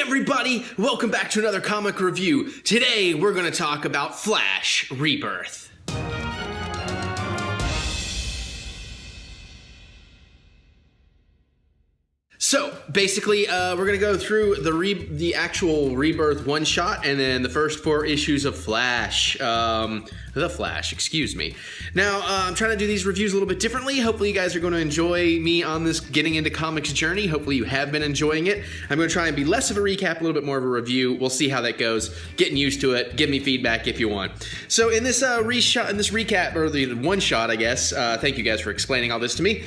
everybody, welcome back to another comic review. Today we're going to talk about Flash Rebirth. So basically, we're going to go through the actual Rebirth one-shot and then the first 4 issues of Flash. The Flash, excuse me. Now, I'm trying to do these reviews a little bit differently. Hopefully you guys are going to enjoy me on this getting into comics journey. Hopefully you have been enjoying it. I'm going to try and be less of a recap, a little bit more of a review. We'll see how that goes. Getting used to it. Give me feedback if you want. So in this recap, or the one-shot, I guess, thank you guys for explaining all this to me.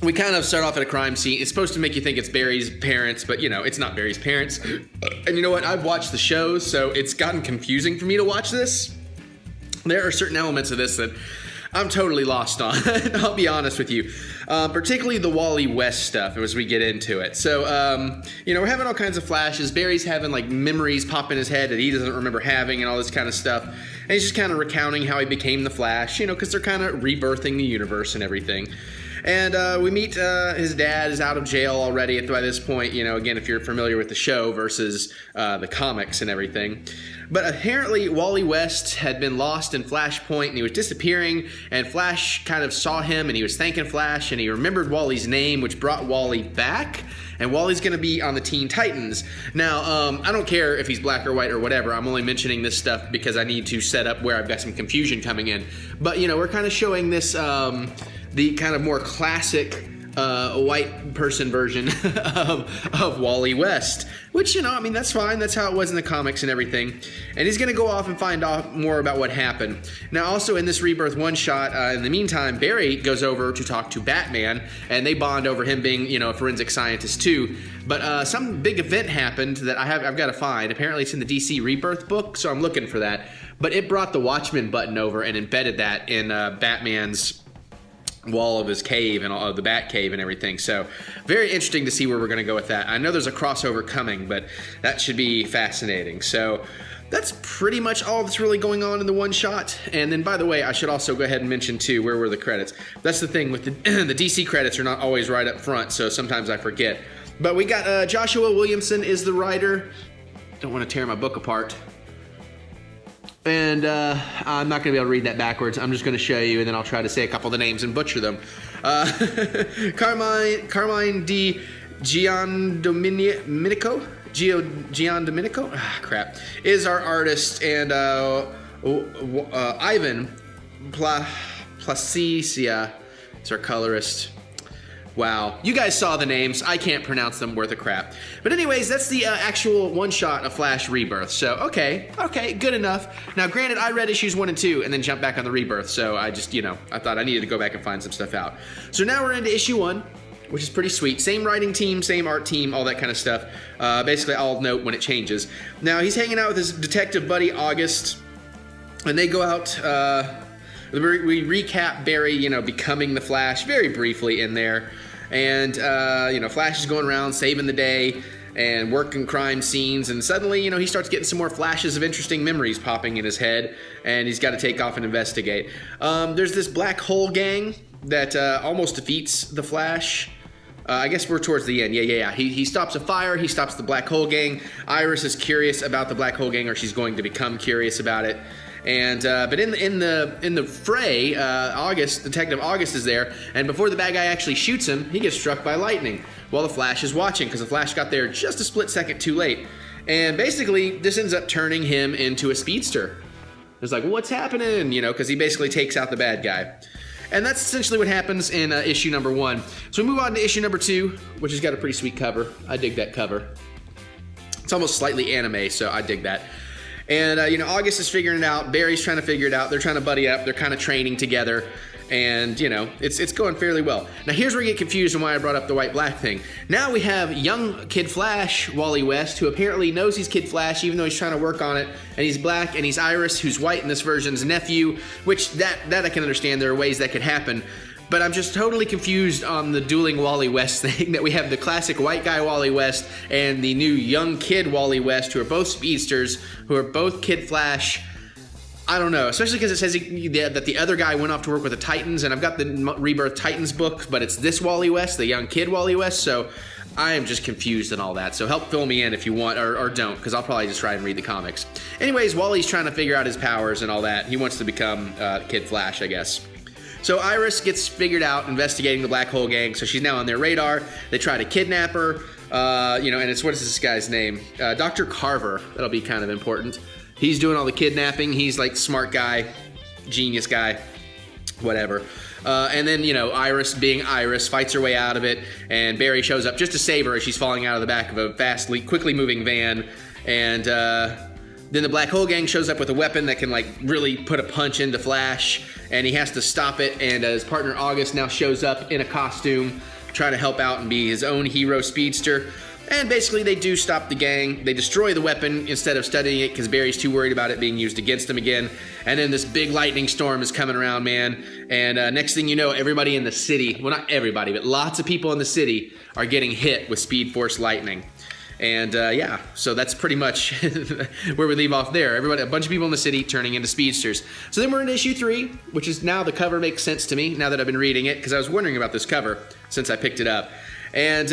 We kind of start off at a crime scene. It's supposed to make you think it's Barry's parents, but, you know, it's not Barry's parents. And you know what? I've watched the shows, so it's gotten confusing for me to watch this. There are certain elements of this that I'm totally lost on, I'll be honest with you. Particularly the Wally West stuff as we get into it. So, you know, we're having all kinds of flashes. Barry's having, like, memories pop in his head that he doesn't remember having and all this kind of stuff. And he's just kind of recounting how he became the Flash, you know, because they're kind of rebirthing the universe and everything. And we meet his dad is out of jail already by this point, you know, again, if you're familiar with the show versus the comics and everything. But apparently Wally West had been lost in Flashpoint and he was disappearing, and Flash kind of saw him and he was thanking Flash and he remembered Wally's name, which brought Wally back. And Wally's going to be on the Teen Titans. Now, I don't care if he's black or white or whatever. I'm only mentioning this stuff because I need to set up where I've got some confusion coming in. But, you know, we're kind of showing this, the kind of more classic white person version of Wally West. Which, you know, I mean, that's fine. That's how it was in the comics and everything. And he's going to go off and find out more about what happened. Now, also in this Rebirth one-shot, in the meantime, Barry goes over to talk to Batman, and they bond over him being, you know, a forensic scientist too. But some big event happened that I've got to find. Apparently it's in the DC Rebirth book, so I'm looking for that. But it brought the Watchmen button over and embedded that in Batman's wall of his cave and all of the Bat Cave and everything. So very interesting to see where we're going to go with that. I know there's a crossover coming, but that should be fascinating. So that's pretty much all that's really going on in the one shot. And then, by the way, I should also go ahead and mention too, where were the credits? That's the thing with the the DC credits are not always right up front, so sometimes I forget. But we got Joshua Williamson is the writer. Don't want to tear my book apart. And I'm not going to be able to read that backwards. I'm just going to show you, and then I'll try to say a couple of the names and butcher them. Carmine D. Giandomenico? Giandomenico? Ah, crap. Is our artist, and Ivan Placicia is our colorist. Wow. You guys saw the names. I can't pronounce them worth a crap. But anyways, that's the actual one-shot of Flash Rebirth. So, okay, good enough. Now, granted, I read issues 1 and 2 and then jumped back on the Rebirth. So I just, you know, I thought I needed to go back and find some stuff out. So now we're into issue 1, which is pretty sweet. Same writing team, same art team, all that kind of stuff. Basically, I'll note when it changes. Now, he's hanging out with his detective buddy, August, and they go out... we recap Barry, you know, becoming the Flash very briefly in there. And, you know, Flash is going around saving the day and working crime scenes. And suddenly, you know, he starts getting some more flashes of interesting memories popping in his head. And he's got to take off and investigate. There's this black hole gang that almost defeats the Flash. I guess we're towards the end. Yeah. He stops a fire. He stops the black hole gang. Iris is curious about the black hole gang, or she's going to become curious about it. And but in the fray, Detective August is there, and before the bad guy actually shoots him, he gets struck by lightning while the Flash is watching, because the Flash got there just a split second too late. And basically, this ends up turning him into a speedster. It's like, what's happening? You know, because he basically takes out the bad guy. And that's essentially what happens in issue number 1. So we move on to issue number 2, which has got a pretty sweet cover. I dig that cover. It's almost slightly anime, so I dig that. And, you know, August is figuring it out. Barry's trying to figure it out. They're trying to buddy up. They're kind of training together. And, you know, it's going fairly well. Now, here's where you get confused and why I brought up the white-black thing. Now we have young Kid Flash, Wally West, who apparently knows he's Kid Flash, even though he's trying to work on it. And he's black, and he's Iris, who's white in this version's nephew, which that I can understand. There are ways that could happen. But I'm just totally confused on the dueling Wally West thing, that we have the classic white guy Wally West and the new young kid Wally West, who are both speedsters, who are both Kid Flash. I don't know, especially because it says that the other guy went off to work with the Titans, and I've got the Rebirth Titans book, but it's this Wally West, the young kid Wally West, so I am just confused and all that. So help fill me in if you want, or don't, because I'll probably just try and read the comics. Anyways, while he's trying to figure out his powers and all that, he wants to become Kid Flash, I guess. So Iris gets figured out investigating the Black Hole Gang, so she's now on their radar. They try to kidnap her, you know, and it's, what is this guy's name? Dr. Carver. That'll be kind of important. He's doing all the kidnapping. He's like smart guy, genius guy, whatever. And then, you know, Iris, being Iris, fights her way out of it, and Barry shows up just to save her as she's falling out of the back of a quickly moving van. And then the Black Hole Gang shows up with a weapon that can, like, really put a punch into Flash, and he has to stop it. And his partner August now shows up in a costume, trying to help out and be his own hero speedster. And basically they do stop the gang. They destroy the weapon instead of studying it because Barry's too worried about it being used against him again. And then this big lightning storm is coming around, man. And next thing you know, everybody in the city, well, not everybody, but lots of people in the city are getting hit with Speed Force lightning. And yeah, so that's pretty much where we leave off there. Everybody, a bunch of people in the city turning into speedsters. So then we're in issue 3, which is now the cover makes sense to me now that I've been reading it, because I was wondering about this cover since I picked it up. And,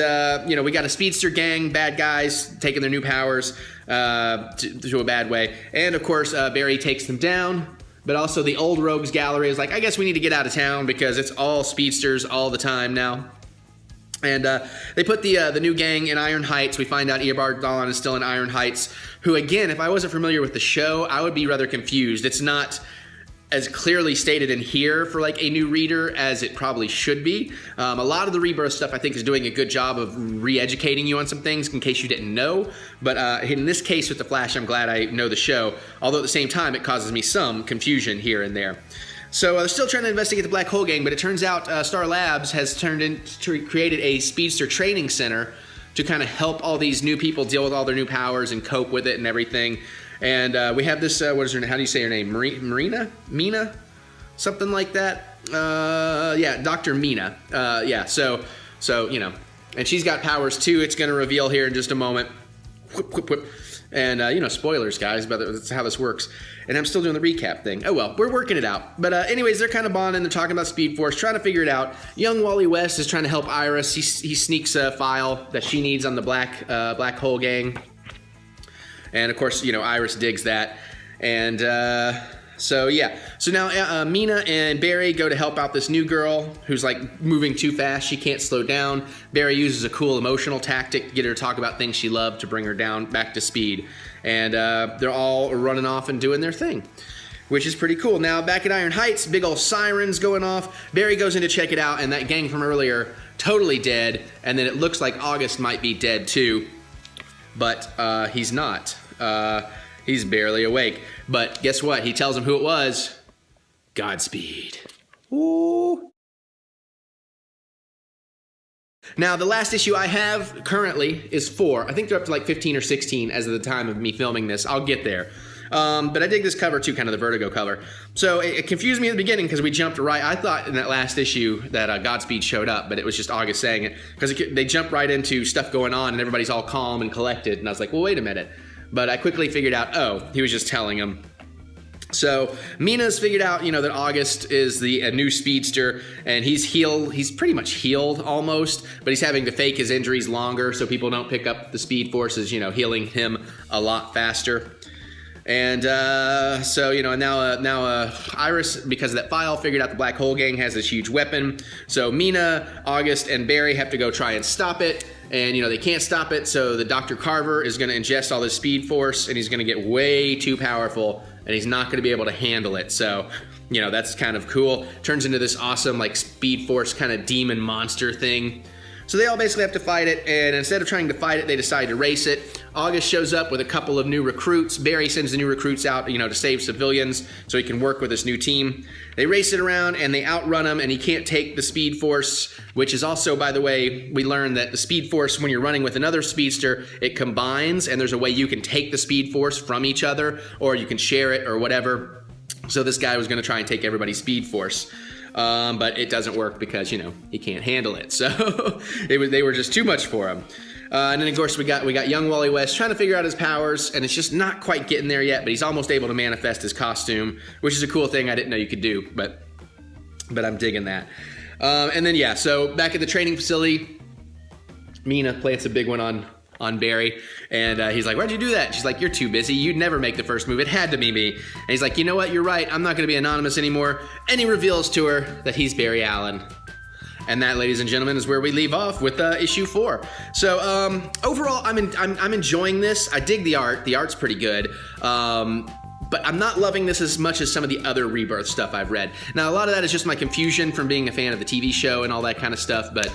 you know, we got a speedster gang, bad guys, taking their new powers to a bad way. And, of course, Barry takes them down. But also the old rogues gallery is like, I guess we need to get out of town because it's all speedsters all the time now. And they put the new gang in Iron Heights. We find out Eobard Dawn is still in Iron Heights, who, again, if I wasn't familiar with the show, I would be rather confused. It's not as clearly stated in here for like a new reader as it probably should be. A lot of the Rebirth stuff I think is doing a good job of re-educating you on some things in case you didn't know. But in this case with the Flash, I'm glad I know the show. Although at the same time, it causes me some confusion here and there. So they're still trying to investigate the Black Hole Gang, but it turns out Star Labs has created a speedster training center to kind of help all these new people deal with all their new powers and cope with it and everything. And we have this, what is her name? How do you say her name? Mina? Something like that? Yeah, Dr. Mina. Yeah, so, you know, and she's got powers too. It's going to reveal here in just a moment. Whip, whip, whip. And, you know, spoilers, guys, but that's how this works. And I'm still doing the recap thing. Oh, well, we're working it out. But anyways, they're kind of bonding. They're talking about Speed Force, trying to figure it out. Young Wally West is trying to help Iris. He sneaks a file that she needs on the Black Hole Gang. And, of course, you know, Iris digs that. And so, yeah. So now Mina and Barry go to help out this new girl who's, like, moving too fast. She can't slow down. Barry uses a cool emotional tactic to get her to talk about things she loved to bring her down back to speed. And they're all running off and doing their thing, which is pretty cool. Now, back at Iron Heights, big old sirens going off. Barry goes in to check it out, and that gang from earlier, totally dead. And then it looks like August might be dead, too. But he's not. He's barely awake. But guess what? He tells him who it was. Godspeed. Ooh. Now, the last issue I have currently is 4. I think they're up to like 15 or 16 as of the time of me filming this. I'll get there. But I dig this cover too, kind of the Vertigo cover. So it confused me at the beginning because we jumped right. I thought in that last issue that Godspeed showed up, but it was just August saying it. Because they jumped right into stuff going on and everybody's all calm and collected. And I was like, well, wait a minute. But I quickly figured out, oh, he was just telling him. So Mina's figured out, you know, that August is a new speedster, and he's healed. He's pretty much healed almost, but he's having to fake his injuries longer so people don't pick up the Speed Forces, you know, healing him a lot faster. And so, you know, now Iris, because of that file, figured out the Black Hole Gang has this huge weapon. So Mina, August, and Barry have to go try and stop it. And, you know, they can't stop it, so the Dr. Carver is going to ingest all this Speed Force, and he's going to get way too powerful, and he's not going to be able to handle it. So, you know, that's kind of cool. Turns into this awesome, like, Speed Force kind of demon monster thing. So they all basically have to fight it, and instead of trying to fight it, they decide to race it. August shows up with a couple of new recruits. Barry sends the new recruits out, you know, to save civilians so he can work with this new team. They race it around, and they outrun him, and he can't take the Speed Force, which is also, by the way, we learned that the Speed Force, when you're running with another speedster, it combines, and there's a way you can take the Speed Force from each other, or you can share it, or whatever. So this guy was going to try and take everybody's Speed Force. But it doesn't work because, you know, he can't handle it. So they were just too much for him. And then, of course, we got young Wally West trying to figure out his powers, and it's just not quite getting there yet, but he's almost able to manifest his costume, which is a cool thing I didn't know you could do, but I'm digging that. And then, yeah, so back at the training facility, Mina plants a big one on Barry, and he's like, why'd you do that? She's like, you're too busy. You'd never make the first move. It had to be me. And he's like, you know what? You're right. I'm not going to be anonymous anymore. And he reveals to her that he's Barry Allen. And that, ladies and gentlemen, is where we leave off with issue 4. So overall, I'm enjoying this. I dig the art. The art's pretty good. But I'm not loving this as much as some of the other Rebirth stuff I've read. Now, a lot of that is just my confusion from being a fan of the TV show and all that kind of stuff, but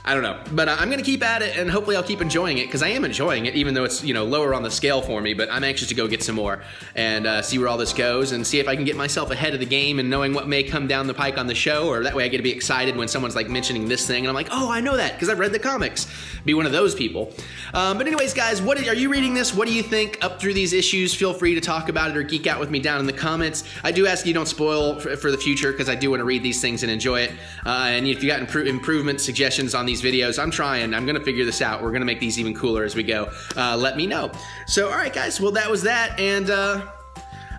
I don't know. But I'm going to keep at it, and hopefully I'll keep enjoying it, because I am enjoying it, even though it's, you know, lower on the scale for me, but I'm anxious to go get some more and see where all this goes and see if I can get myself ahead of the game and knowing what may come down the pike on the show, or that way I get to be excited when someone's like mentioning this thing, and I'm like, oh, I know that, because I've read the comics. Be one of those people. But anyways, guys, are you reading this? What do you think up through these issues? Feel free to talk about it or geek out with me down in the comments. I do ask you don't spoil for the future, because I do want to read these things and enjoy it. And if you got improvement suggestions on these videos, I'm trying. I'm going to figure this out. We're going to make these even cooler as we go. Let me know. So, all right, guys. Well, that was that. And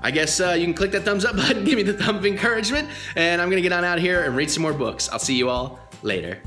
I guess you can click that thumbs up button, give me the thumb of encouragement. And I'm going to get on out of here and read some more books. I'll see you all later.